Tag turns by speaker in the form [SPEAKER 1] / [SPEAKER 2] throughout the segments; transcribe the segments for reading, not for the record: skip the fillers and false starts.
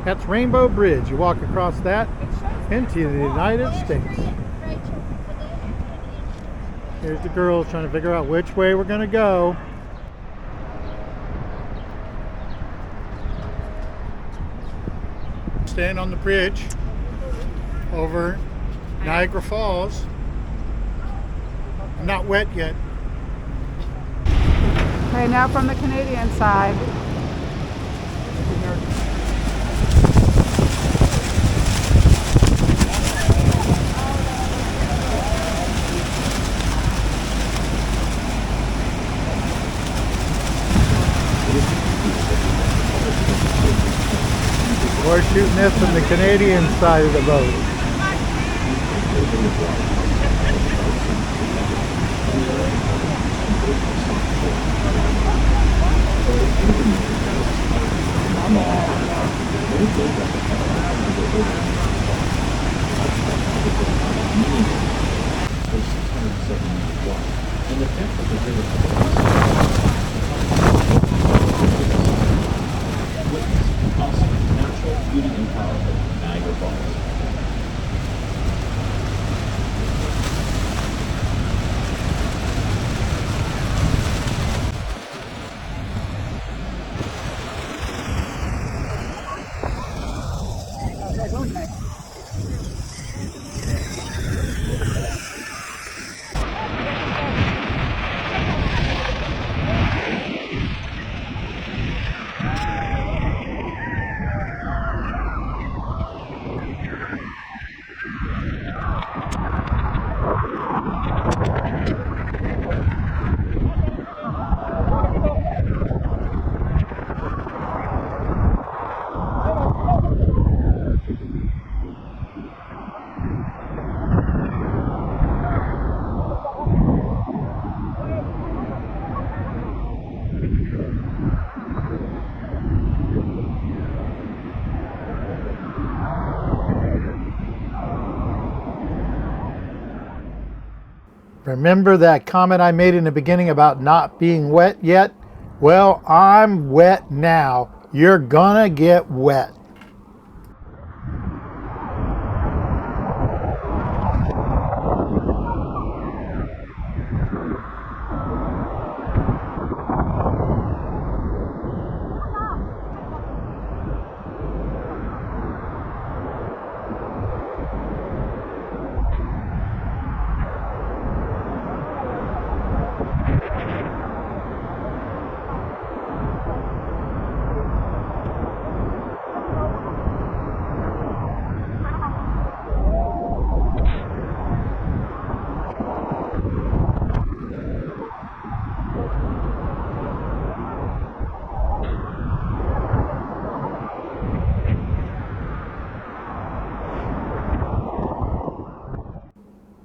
[SPEAKER 1] That's Rainbow Bridge. You walk across that into the United States. Here's the girls trying to figure out which way we're going to go. Staying on the bridge over Niagara Falls. I'm not wet yet.
[SPEAKER 2] Okay, now from the Canadian side.
[SPEAKER 1] We're shooting this from the Canadian side of the boat.
[SPEAKER 3] Beauty and power of Niagara Falls.
[SPEAKER 1] Remember that comment I made in the beginning about not being wet yet? Well, I'm wet now. You're gonna get wet.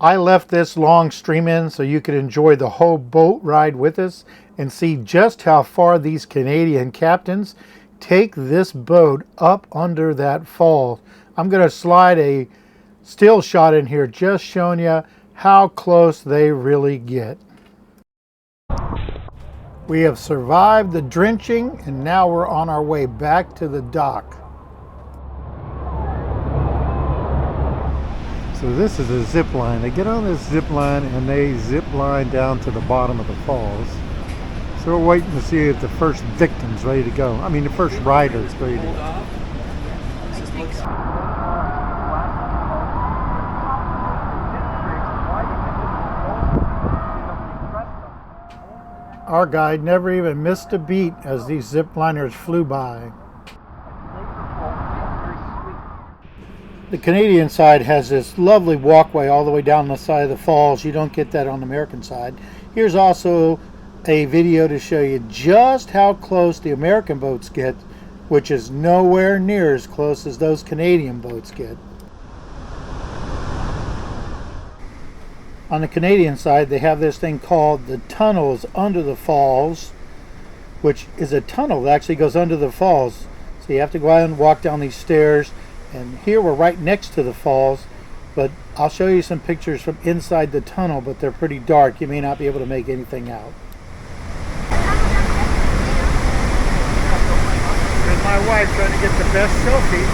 [SPEAKER 1] I left this long stream in so you could enjoy the whole boat ride with us and see just how far these Canadian captains take this boat up under that fall. I'm going to slide a still shot in here just showing you how close they really get. We have survived the drenching and now we're on our way back to the dock. So this is a zip line. They get on this zip line and they zip line down to the bottom of the falls. So we're waiting to see if the first victim's ready to go. I mean the first rider's ready to go. Our guide never even missed a beat as these zip liners flew by. The Canadian side has this lovely walkway all the way down the side of the falls. You don't get that on the American side. Here's also a video to show you just how close the American boats get, which is nowhere near as close as those Canadian boats get. On the Canadian side, they have this thing called the tunnels under the falls, which is a tunnel that actually goes under the falls. So you have to go out and walk down these stairs. And here we're right next to the falls, but I'll show you some pictures from inside the tunnel, but they're pretty dark. You may not be able to make anything out. Here's my wife trying to get the best selfie.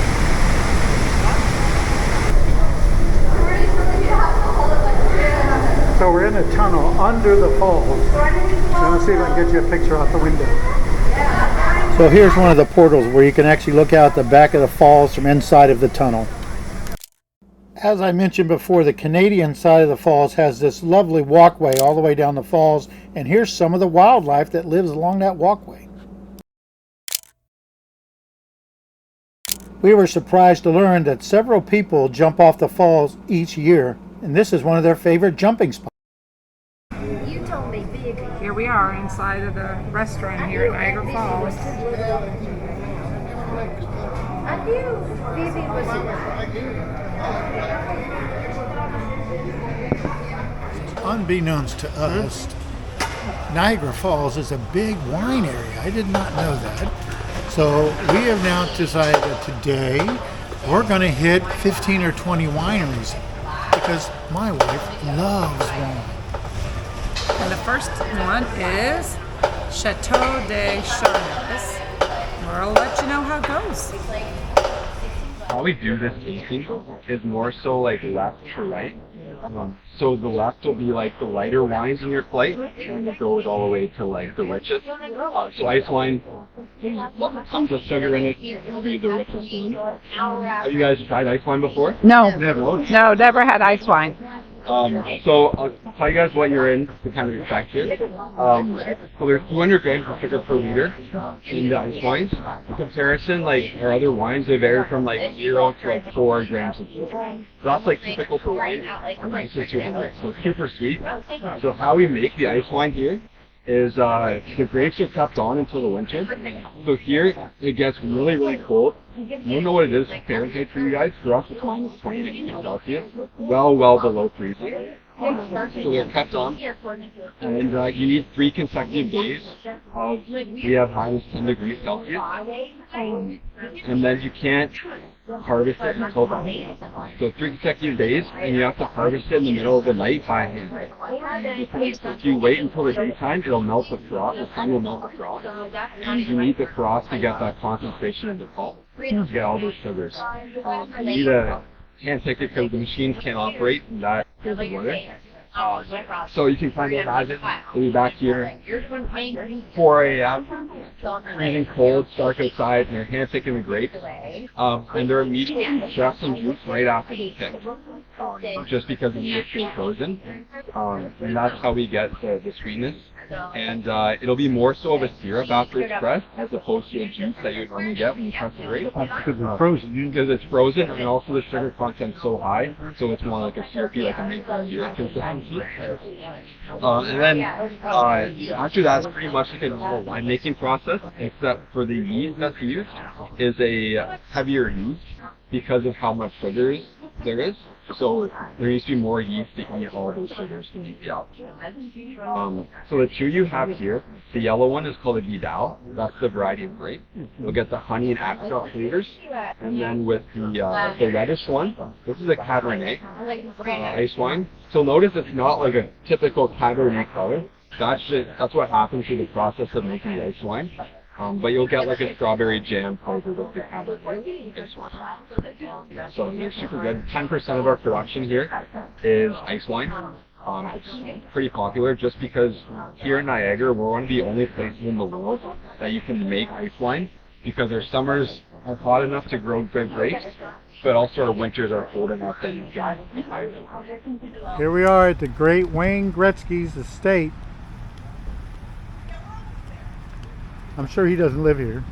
[SPEAKER 1] So we're in a tunnel under the falls. So let's see if I can get you a picture out the window. So here's one of the portals where you can actually look out the back of the falls from inside of the tunnel. As I mentioned before, the Canadian side of the falls has this lovely walkway all the way down the falls, and here's some of the wildlife that lives along that walkway. We were surprised to learn that several people jump off the falls each year, and this is one of their favorite jumping spots.
[SPEAKER 4] You told me big.
[SPEAKER 2] Here we are inside of the restaurant here at Niagara Falls.
[SPEAKER 4] I knew Phoebe was
[SPEAKER 1] Unbeknownst to us, Niagara Falls is a big wine area. I did not know that. So we have now decided that today we're going to hit 15 or 20 wineries because my wife loves wine.
[SPEAKER 2] And the first one is Chateau de Chartres. We'll let you know how it goes.
[SPEAKER 5] How we do this tasting is more so like left to right. So the left will be like the lighter wines in your plate, and it goes all the way to like the richest. So ice wine, tons of sugar in it, will be the richest. Have you guys tried ice wine before?
[SPEAKER 2] No,
[SPEAKER 5] Never.
[SPEAKER 2] no, never had ice wine.
[SPEAKER 5] So I'll tell you guys what you're in to kind of expect here. So there's 200 grams of sugar per liter in the ice wines. In comparison, like our other wines, they vary from like 0 to like 4 grams of sugar. So that's like typical for wine. Ice is 200, so it's super sweet. So how we make the ice wine here is the grapes are kept on until the winter. So here it gets really, really cold. You don't know what it is Fahrenheit for you guys. For us, it's minus 20 degrees Celsius. Well below freezing. So they're kept on. And you need 3 consecutive days of, we have minus 10 degrees Celsius. And then you can't harvest it until then. So 3 consecutive days, and you have to harvest it in the middle of the night by hand. If you wait until the daytime, it'll melt the frost. The sun will melt the frost. You need the frost to get that concentration in the pulp. To get all those sugars. You need a hand pick it because the machines can't operate in that cold weather. So you can kind of imagine we'll be back here 4 a.m. freezing cold, dark outside, and they're hand picking the grapes. And they're immediately just some juice right after the pick. Just because the juice is frozen. And that's how we get the sweetness. And it'll be more so of a syrup after it's pressed as opposed to a juice that you would normally get when you press the grape.
[SPEAKER 1] Because it's frozen.
[SPEAKER 5] Because it's frozen, and also the sugar content's so high, so it's more like a syrupy, like a maple syrup consistency. And then after that, it's pretty much like a normal winemaking process, except for the yeast that's used is a heavier yeast because of how much sugar there is. So there needs to be more yeast to eat all those sugars to make it out. So the two you have here, the yellow one is called a Vidal. That's the variety of grape. You'll get the honey and apricot flavors. And then with the reddish one, this is a Cabernet ice wine. So notice it's not like a typical Cabernet color. That's what happens through the process of making the ice wine. But you'll get like a strawberry jam flavor with the Cabernet ice wine. So they're super good. 10% of our production here is ice wine. It's pretty popular just because here in Niagara, we're one of the only places in the world that you can make ice wine because our summers are hot enough to grow good grapes, but also our winters are cold enough that you can make ice wine.
[SPEAKER 1] Here we are at the great Wayne Gretzky's estate. I'm sure he doesn't live here.